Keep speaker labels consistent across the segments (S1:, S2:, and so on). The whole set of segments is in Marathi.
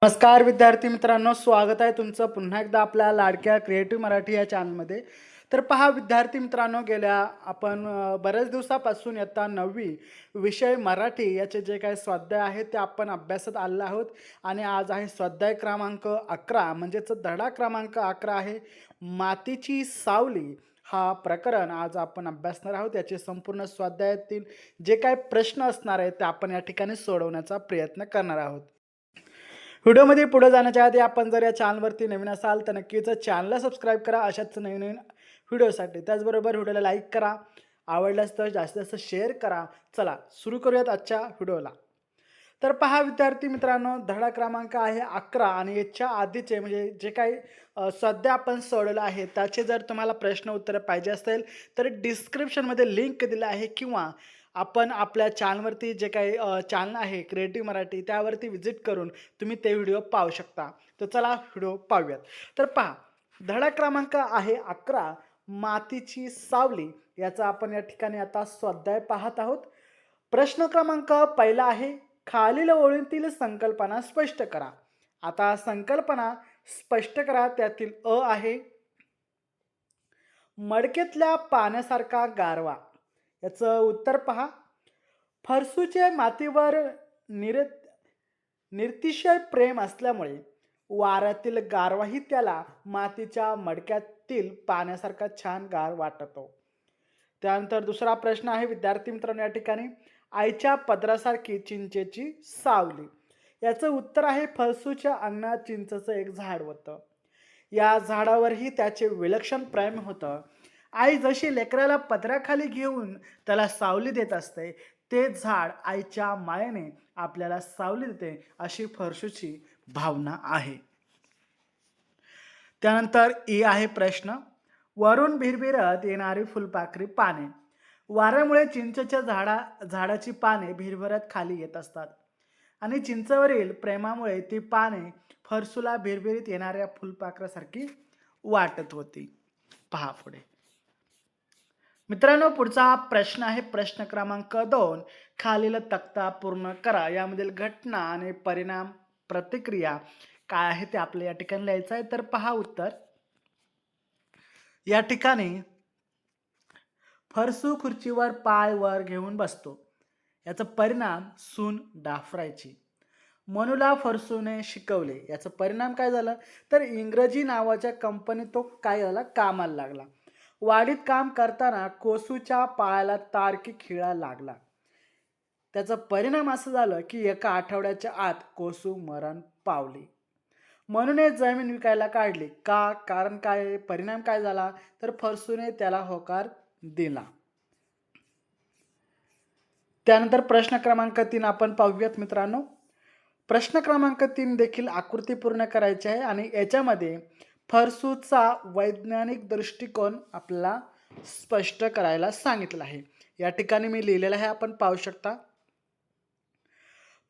S1: नमस्कार विद्यार्थी मित्रांनो, स्वागत आहे तुमचं पुन्हा एकदा आपल्या लाडक्या क्रिएटिव्ह मराठी या चॅनलमध्ये. तर पहा विद्यार्थी मित्रांनो, गेल्या आपण बऱ्याच दिवसापासून इयत्ता 9वी विषय मराठी याचे जे काही स्वाध्याय आहेत ते आपण अभ्यासत आलेलो आहोत. आणि आज आहे स्वाध्याय क्रमांक 11, म्हणजेच धडा क्रमांक 11 आहे मातीची सावली. हा प्रकरण आज आपण अभ्यासणार आहोत. याचे संपूर्ण स्वाध्यायातील जे काही प्रश्न असणार आहेत ते आपण या ठिकाणी सोडवण्याचा प्रयत्न करणार आहोत. व्हिडिओमध्ये पुढे जाण्याच्या आधी आपण जर या चॅनलवरती नवीन असाल तर नक्कीच चॅनलला सबस्क्राईब करा अशाच नवीन नवीन व्हिडिओसाठी. त्याचबरोबर व्हिडिओला लाईक करा, आवडल्यास तर जास्तीत जास्त शेअर करा. चला सुरू करूयात आजच्या व्हिडिओला. तर पहा विद्यार्थी मित्रांनो, धडा क्रमांक आहे 11 आणि याच्या आधीचे म्हणजे जे काही सध्या आपण सोडवलं आहे त्याचे जर तुम्हाला प्रश्न उत्तरं पाहिजे असेल तर डिस्क्रिप्शनमध्ये लिंक दिलं आहे, किंवा आपण आपल्या चॅनलवरती जे काही चॅनल आहे क्रिएटिव्ह मराठी त्यावरती व्हिजिट करून तुम्ही ते व्हिडिओ पाहू शकता. तर चला व्हिडिओ पाहूयात. तर पहा, धडा क्रमांक आहे 11 मातीची सावली याचा आपण या ठिकाणी आता स्वाध्याय पाहत आहोत. प्रश्न क्रमांक पहिला आहे, खालील ओळींतील संकल्पना स्पष्ट करा. आता संकल्पना स्पष्ट करा. त्यातील अ आहे मडक्यातल्या पाण्यासारखा गारवा. याचं उत्तर पहा, फरसूचे मातीवर निर निरतिशय प्रेम असल्यामुळे वाऱ्यातील गारवाही त्याला मातीच्या मडक्यातील पाण्यासारखा छान गार वाटतो. त्यानंतर दुसरा प्रश्न आहे विद्यार्थी मित्रांनो या ठिकाणी, आईच्या पदरासारखी चिंचेची सावली. याचं उत्तर आहे, फरसूच्या अंगणात चिंचेचं एक झाड होतं. या झाडावरही त्याचे विलक्षण प्रेम होतं. आई जशी लेकराला पदराखाली घेऊन त्याला सावली देत असते, ते झाड आईच्या मायेने आपल्याला सावली देते अशी फरसूची भावना आहे. त्यानंतर ई आहे प्रश्न, वरून भिरभिरत येणारी फुलपाखरी पाने. वाऱ्यामुळे चिंचेच्या झाडाची पाने भिरभरत खाली येत असतात आणि चिंचवरील प्रेमामुळे ती पाने फरसूला भिरभिरीत येणाऱ्या फुलपाखरासारखी वाटत होती. पहा पुढे मित्रांनो, पुढचा प्रश्न आहे प्रश्न क्रमांक 2, खालील तक्ता पूर्ण करा. यामधील घटना आणि परिणाम प्रतिक्रिया काय आहे ते आपल्या या ठिकाणी लिहायचं आहे. तर पहा उत्तर, या ठिकाणी फरसू खुर्चीवर पाय वर घेऊन बसतो. याचा परिणाम सून डाफरायची. मनूला फरसूने शिकवले. याचा परिणाम काय झालं, तर इंग्रजी नावाच्या कंपनीत तो काय झाला, कामाला लागला. वाडीत काम करताना कोसूच्या पायाला तारकी खिळा लागला. त्याचा परिणाम असं झालं की एका आठवड्याच्या आत कोसू मरण पावली. मनूने जमीन विकायला काढली. का, कारण काय, परिणाम काय झाला, तर फरसूने त्याला होकार दिला. त्यानंतर प्रश्न क्रमांक 3 आपण पाहूयात मित्रांनो. प्रश्न क्रमांक 3 देखील आकृती पूर्ण करायची आहे आणि याच्यामध्ये फरसूचा वैज्ञानिक दृष्टिकोन आपल्याला स्पष्ट करायला सांगितलं आहे. या ठिकाणी मी लिहिलेलं आहे, आपण पाहू शकता.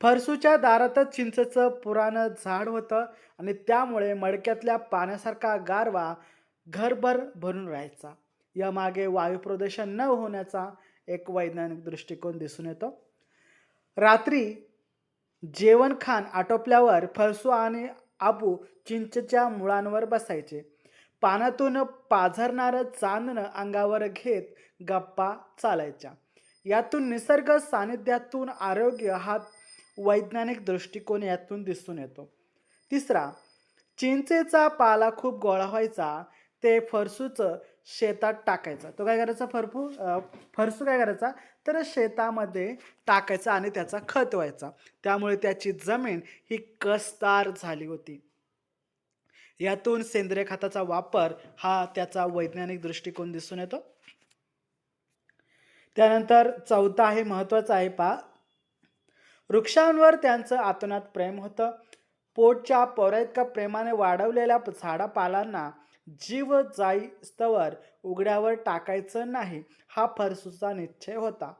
S1: फरसूच्या दारातच चिंचेचं पुराणं झाड होतं आणि त्यामुळे मडक्यातल्या पाण्यासारखा गारवा घरभर भरून राहायचा. यामागे वायू प्रदूषण न होण्याचा एक वैज्ञानिक दृष्टिकोन दिसून येतो. रात्री जेवण खाण आटोपल्यावर फरसू आणि आबू चिंचेच्या मुळांवर बसायचे. पाण्यातून पाझरणारं चांदणं अंगावर घेत गप्पा चालायच्या. यातून निसर्ग सानिध्यातून आरोग्य हा वैज्ञानिक दृष्टिकोन यातून दिसून येतो. तिसरा, चिंचेचा पाला खूप गोळा व्हायचा. ते फरसूचं शेतात टाकायचा. तो काय करायचा, फरसू काय करायचा, तर शेतामध्ये टाकायचा आणि त्याचा खत व्हायचा. त्यामुळे त्याची जमीन ही कसदार झाली होती. यातून सेंद्रिय खताचा वापर हा त्याचा वैज्ञानिक दृष्टिकोन दिसून येतो. त्यानंतर चौथा आहे, महत्वाचा आहे पहा, वृक्षांवर त्यांचं आतोनात प्रेम होतं. पोटच्या पोराइतका प्रेमाने वाढवलेल्या झाडापालांना जीव जाईस्तवर उघड्यावर टाकायचं नाही, हा फरसूचा निश्चय होता.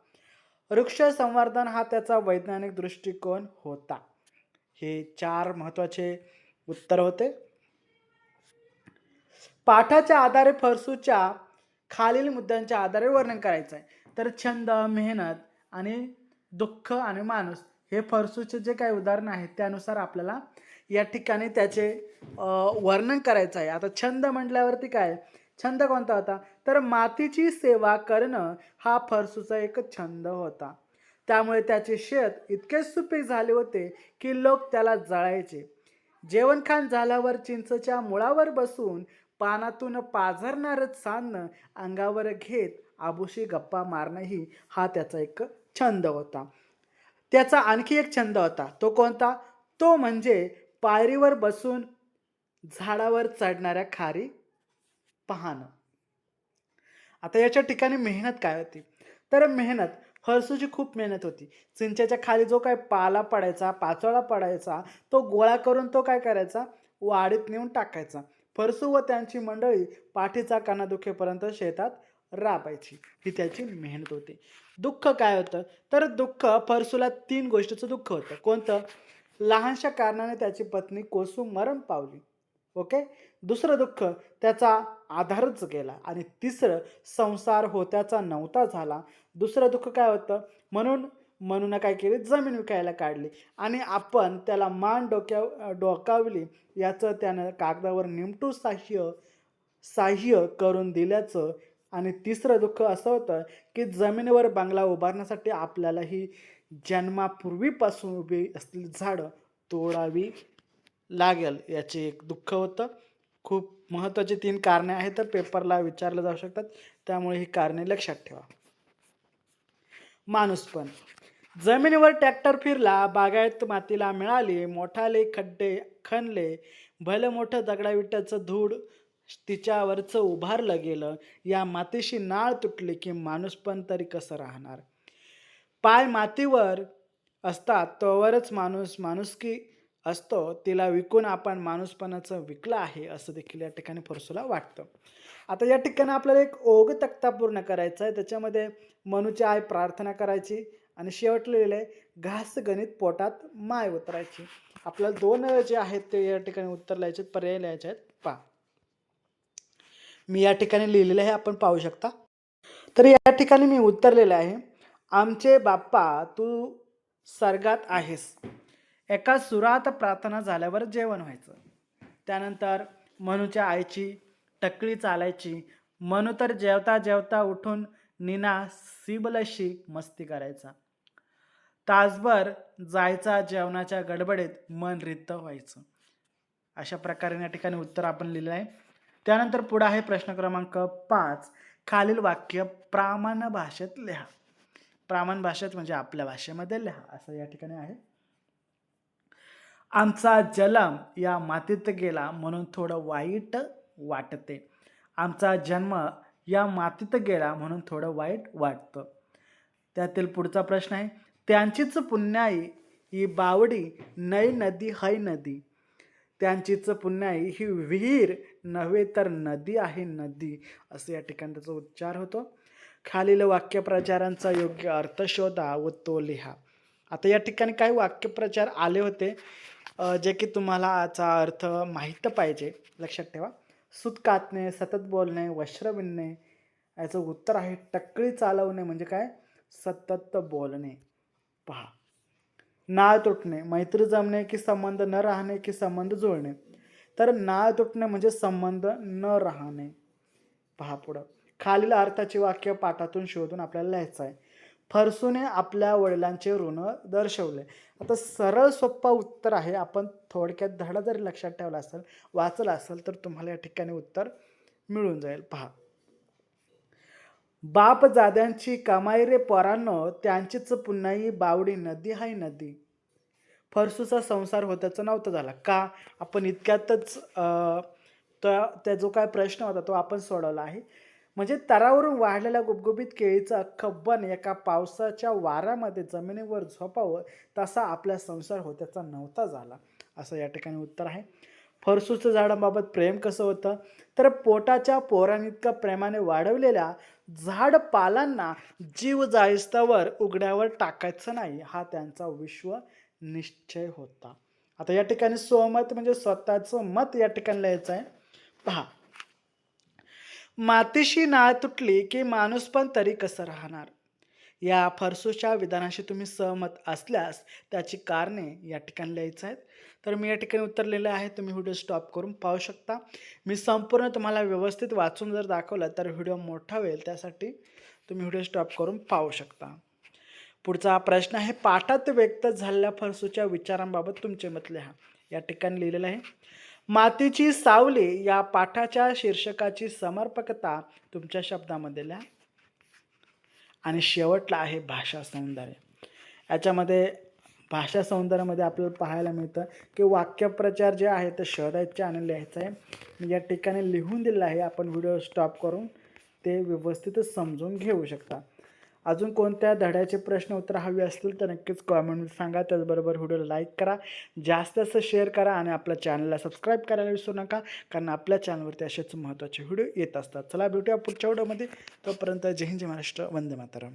S1: वृक्ष संवर्धन हा त्याचा वैज्ञानिक दृष्टिकोन होता. हे 4 महत्वाचे उत्तर होते. पाठाच्या आधारे फरसूच्या खालील मुद्द्यांच्या आधारे वर्णन करायचं आहे. तर छंद, मेहनत आणि दुःख आणि माणूस हे फरसूचे जे काही उदाहरण आहेत त्यानुसार आपल्याला या ठिकाणी त्याचे वर्णन करायचं आहे. आता छंद म्हटल्यावरती काय, छंद कोणता होता, तर मातीची सेवा करणं हा फरसूचा एक छंद होता. त्यामुळे त्याचे शेत इतके सुपीक झाले होते की लोक त्याला जळायचे. जेवणखाण झाल्यावर चिंचच्या मुळावर बसून पानातून पाझरणारं चांदणं अंगावर घेत आबुशी गप्पा मारणंही हा त्याचा एक छंद होता. त्याचा आणखी एक छंद होता. तो कोणता? तो म्हणजे पायरीवर बसून झाडावर चढणाऱ्या खारी पाहणं. आता याच्या ठिकाणी मेहनत काय होती? तर मेहनत, हळसूची खूप मेहनत होती. चिंचेच्या खाली जो काही पाला पडायचा, पाचोळा पडायचा, तो गोळा करून तो काय करायचा? वाडीत नेऊन टाकायचा. फरसू व त्यांची मंडळी पाठीचा कणा दुखेपर्यंत शेतात राबायची. ही त्याची मेहनत होती. दुःख काय होतं? तर दुःख फरसूला 3 गोष्टीचं दुःख होतं. कोणतं? लहानशा कारणाने त्याची पत्नी कोसू मरण पावली. ओके. दुसरं दुःख, त्याचा आधारच गेला आणि तिसरं, संसार होत्याचा नव्हता झाला. दुसरं दुःख काय होतं? म्हणून म्हणून काय केली? जमीन विकायला काढली आणि आपण त्याला मान डोकावली याचं त्यानं कागदावर निमटून साह्य करून दिल्याचं. आणि तिसरं दुःख असं होतं की जमिनीवर बंगला उभारण्यासाठी आपल्याला ही जन्मापूर्वीपासून उभी असलेली झाडं तोडावी लागेल, याचे एक दुःख होतं. खूप महत्त्वाची 3 कारणे आहेत, तर पेपरला विचारलं जाऊ शकतात. त्यामुळे ही कारणे लक्षात ठेवा. माणूसपण. जमिनीवर ट्रॅक्टर फिरला, बागायत मातीला मिळाली, मोठाले खड्डे खणले, भलं मोठं दगडाविटाचं धूळ तिच्यावरचं उभारलं गेलं. या मातीशी नाळ तुटली की माणूसपण तरी कसं राहणार? पाय मातीवर असतात तोवरच माणुसकी असतो. तिला विकून आपण माणूसपणाचं विकलं आहे, असं देखील या ठिकाणी फरसूला वाटतं. आता या ठिकाणी आपल्याला एक ओघ तक्ता पूर्ण करायचा आहे. त्याच्यामध्ये मनूची आई प्रार्थना करायची आणि शेवट लिहिलं आहे, घास गणित पोटात माय उतरायची. आपल्याला 2 जे आहेत ते या ठिकाणी उत्तर लिहायचे आहेत, पर्याय लिहायचे आहेत. पहा, मी या ठिकाणी लिहिलेलं आहे, आपण पाहू शकता. तर या ठिकाणी मी उत्तर लिहिलं आहे, आमचे बाप्पा तू स्वर्गात आहेस. एका सुरात प्रार्थना झाल्यावर जेवण व्हायचं. त्यानंतर मनूच्या आईची टकळी चालायची. मनू तर जेवता जेवता उठून नीना सिबलशी मस्ती करायचा. तासभर जायचा जेवणाच्या गडबडीत मन रित्त व्हायचं. अशा प्रकारे या ठिकाणी उत्तर आपण लिहिलं आहे. त्यानंतर पुढे आहे प्रश्न क्रमांक 5. खालील वाक्य प्रामाण्य भाषेत लिहा. प्रामाण्य भाषेत म्हणजे आपल्या भाषेमध्ये लिहा, असं या ठिकाणी आहे. आमचा जन्म या मातीत गेला म्हणून थोडं वाईट वाटते. आमचा जन्म या मातीत गेला म्हणून थोडं वाईट वाटतं. त्यातील पुढचा प्रश्न आहे, त्यांचीच पुण्याई ही बावडी नै नदी है नदी. त्यांचीच पुण्याई ही विहीर नव्हे तर नदी आहे नदी, असं या ठिकाणी त्याचा उच्चार होतो. खालील वाक्यप्रचारांचा योग्य अर्थ शोधा व तो लिहा. आता या ठिकाणी काही वाक्यप्रचार आले होते जे की तुम्हाला याचा अर्थ माहीत पाहिजे. लक्षात ठेवा. सूत कातणे, सतत बोलणे, वस्त्र विणणे. याचं उत्तर आहे टकळी चालवणे म्हणजे काय? सतत बोलणे. पहा, नाळ तुटणे, मैत्री जमणे की संबंध न राहणे की संबंध जुळणे. तर नाळ तुटणे म्हणजे संबंध न राहणे. पहा पुढं, खालील अर्थाची वाक्य पाठातून शोधून आपल्याला लिहायचं आहे. फरसूने आपल्या वडिलांचे ऋण दर्शवले. आता सरळ सोप्पा उत्तर आहे. आपण थोडक्यात धडा जरी लक्षात ठेवला असेल, वाचला असेल, तर तुम्हाला या ठिकाणी उत्तर मिळून जाईल. पहा, बाप जाद्यांची कमाई रे पोरांनो, त्यांचीच पुन्हाही बावडी नदी हाय नदी. फरसूचा संसार होत्याचा नव्हता झाला का? आपण इतक्यातच त्या जो काय प्रश्न होता तो आपण सोडवला आहे. म्हणजे तरावरून वाढलेल्या गुबगुबीत केळीचं अख्खं बन एका पावसाच्या वाऱ्यामध्ये जमिनीवर झोपावं तसा आपला संसार होत्याचा नव्हता झाला, असं या ठिकाणी उत्तर आहे. फरसूचं झाडाबाबत प्रेम कसं होतं? तर पोटाच्या पोरांइतकं प्रेमाने वाढवलेल्या झाडपालांना जीव जाईस्तवर उघड्यावर टाकायचं नाही, हा त्यांचा विश्व निश्चय होता. आता या ठिकाणी स्वमत म्हणजे स्वतःचं मत या ठिकाणी लिहायचं आहे. पहा, मातीशी नाळ तुटली की माणूस पण तरी कसं राहणार. या फरसूच्या विधानाशी तुम्ही सहमत असल्यास त्याची कारणे या ठिकाणी लिहायचं आहेत. तर मी या ठिकाणी उत्तर लिहिलं आहे. तुम्ही व्हिडिओ स्टॉप करून पाहू शकता. मी संपूर्ण तुम्हाला व्यवस्थित वाचून जर दाखवलं तर व्हिडिओ मोठा होईल, त्यासाठी तुम्ही व्हिडिओ स्टॉप करून पाहू शकता. पुढचा प्रश्न आहे, पाठात व्यक्त झालेल्या फरसूच्या विचारांबाबत तुमचे मत लिहा. या ठिकाणी लिहिलेलं आहे, मातीची सावली या पाठाच्या शीर्षकाची समर्पकता तुमच्या शब्दामध्ये लिहा. आणि शेवटला आहे भाषा सौंदर्य. याच्यामध्ये भाषा सौंदर्यामध्ये आपल्याला पाहायला मिळतं की वाक्यप्रचार जे आहे ते शोधायचे आणि लिहायचं आहे. मी या ठिकाणी लिहून दिलं आहे. आपण व्हिडिओ स्टॉप करून ते व्यवस्थितच समजून घेऊ शकता. अजून कोणत्या धड्याचे प्रश्न उत्तर हवी असतील तर नक्कीच कॉमेंटमध्ये सांगा. त्याचबरोबर व्हिडिओला लाईक करा, जास्त जास्त शेअर करा आणि आपल्या चॅनलला सबस्क्राईब करायला विसरू नका, कारण आपल्या चॅनलवरती असेच महत्त्वाचे व्हिडिओ येत असतात. चला भेटूया पुढच्या व्हिडिओमध्ये. तोपर्यंत जय हिंद, जय महाराष्ट्र, वंदे मातरम.